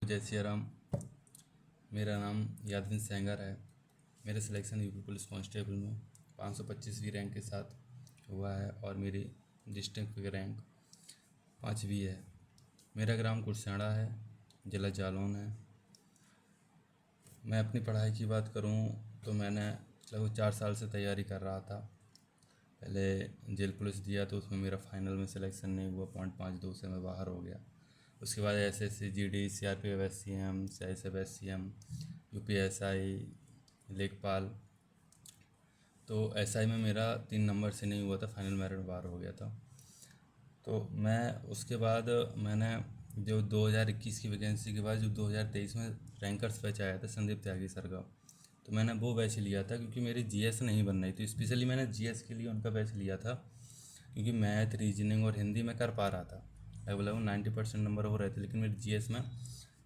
जय सिया राम। मेरा नाम यादविन सेंगर है। मेरा सिलेक्शन यूपी पुलिस कांस्टेबल में 525वीं रैंक के साथ हुआ है और मेरी डिस्ट्रिक्ट रैंक 5वीं है। मेरा ग्राम कुरसाड़ा है, जिला जालौन है। मैं अपनी पढ़ाई की बात करूं तो मैंने लगभग 4 साल से तैयारी कर रहा था। पहले जेल पुलिस दिया तो उसमें मेरा फाइनल में सिलेक्शन नहीं हुआ, 0.52 से मैं बाहर हो गया। उसके बाद SSC, GD, CRPF, SCM, CISF, SCM, UPSI, लेखपाल। तो एसआई में मेरा 3 नंबर से नहीं हुआ था, फाइनल मेरिट में बाहर हो गया था। तो मैं उसके बाद मैंने जो 2021 की वैकेंसी के बाद जो 2023 में रैंकर्स बैच आया था संदीप त्यागी सर का, तो मैंने वो बैच लिया था क्योंकि मेरी जीएस नहीं बन रही थी। स्पेशली मैंने जीएस के लिए उनका बैच लिया था क्योंकि मैथ, रीजनिंग और हिंदी में कर पा रहा था। लगभग 90% नंबर हो रहे थे, लेकिन मेरे जीएस में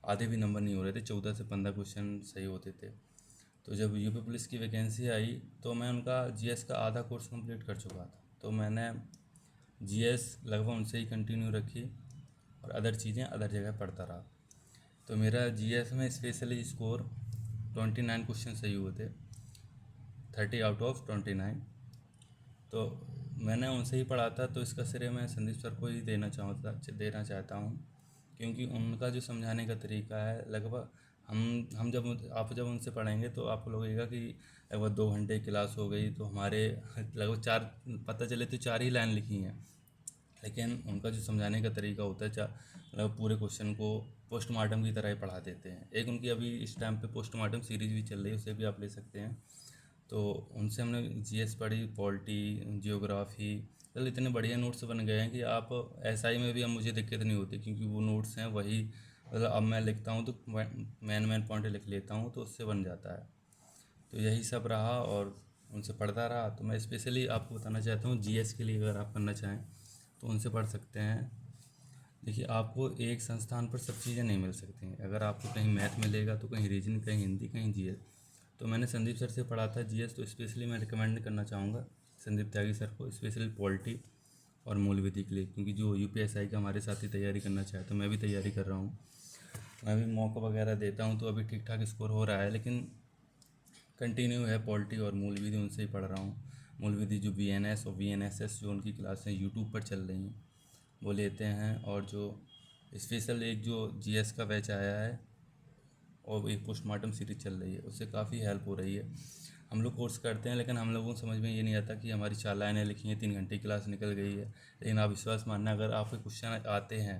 आधे भी नंबर नहीं हो रहे थे। 14 से 15 क्वेश्चन सही होते थे। तो जब यूपी पुलिस की वैकेंसी आई तो मैं उनका जीएस का आधा कोर्स कंप्लीट कर चुका था। तो मैंने जीएस लगभग उनसे ही कंटिन्यू रखी और अदर चीज़ें अदर जगह पढ़ता रहा। तो मेरा जीएस में स्पेशली स्कोर 29 क्वेश्चन सही हुए थे, 30 आउट ऑफ 29। तो मैंने उनसे ही पढ़ा था, तो इसका श्रेय मैं संदीप सर को ही देना चाहता हूँ क्योंकि उनका जो समझाने का तरीका है, लगभग हम जब आप जब उनसे पढ़ेंगे तो आपको लगेगा कि लगभग 2 घंटे की क्लास हो गई। तो हमारे लगभग 4, पता चले तो 4 ही लाइन लिखी हैं, लेकिन उनका जो समझाने का तरीका होता है मतलब पूरे क्वेश्चन को पोस्टमार्टम की तरह ही पढ़ा देते हैं। एक उनकी अभी इस टाइम पे पोस्टमार्टम सीरीज़ भी चल रही है, उसे भी आप ले सकते हैं। तो उनसे हमने जीएस पढ़ी, पॉलिटी, जियोग्राफी। मतलब इतने बढ़िया नोट्स बन गए हैं कि आप एसआई में भी अब मुझे दिक्कत नहीं होती क्योंकि वो नोट्स हैं वही। मतलब अब मैं लिखता हूँ तो मैन पॉइंट लिख लेता हूँ तो उससे बन जाता है। तो यही सब रहा और उनसे पढ़ता रहा। तो मैं स्पेशली आपको बताना चाहता हूँ, जीएस के लिए अगर आप करना चाहें तो उनसे पढ़ सकते हैं। देखिए, आपको एक संस्थान पर सब चीज़ें नहीं मिल सकती हैं। अगर आपको कहीं मैथ मिलेगा तो कहीं रीजनिंग, कहीं हिंदी, कहीं जीएस। तो मैंने संदीप सर से पढ़ा था जीएस, तो स्पेशली मैं रिकमेंड करना चाहूँगा संदीप त्यागी सर को, स्पेशली पॉलिटी और मूल विधि के लिए, क्योंकि जो यूपीएसआई का हमारे साथ ही तैयारी करना चाहे तो मैं भी तैयारी कर रहा हूँ। मैं भी मौका वगैरह देता हूँ तो अभी ठीक ठाक स्कोर हो रहा है, लेकिन कंटिन्यू है पॉलिटी और मूल विधि, उनसे ही पढ़ रहा हूँ। मूल विधि जो वीएनएस और वीएनएसएस जो उनकी क्लासें यूट्यूब पर चल रही हैं वो लेते हैं, और जो स्पेशल एक जो जीएस का बैच आया है और एक पोस्टमार्टम सीरीज चल रही है, उससे काफ़ी हेल्प हो रही है। हम लोग कोर्स करते हैं लेकिन हम लोगों को समझ में ये नहीं आता कि हमारी 4 लाइनें लिखी हैं, 3 घंटे की क्लास निकल गई है। लेकिन आप विश्वास मानना, अगर आपके क्वेश्चन आते हैं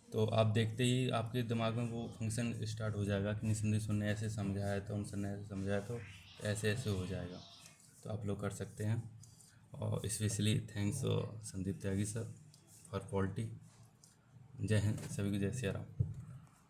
तो आप देखते ही आपके दिमाग में वो फंक्शन स्टार्ट हो जाएगा कि निसंदेह सर ने ऐसे समझाया था, उन सर ने ऐसे समझाया, तो ऐसे ऐसे हो जाएगा। तो आप लोग कर सकते हैं। और specially thanks Sandeep Tyagi sir for polity. जय हिंद, सभी को जय सिया राम।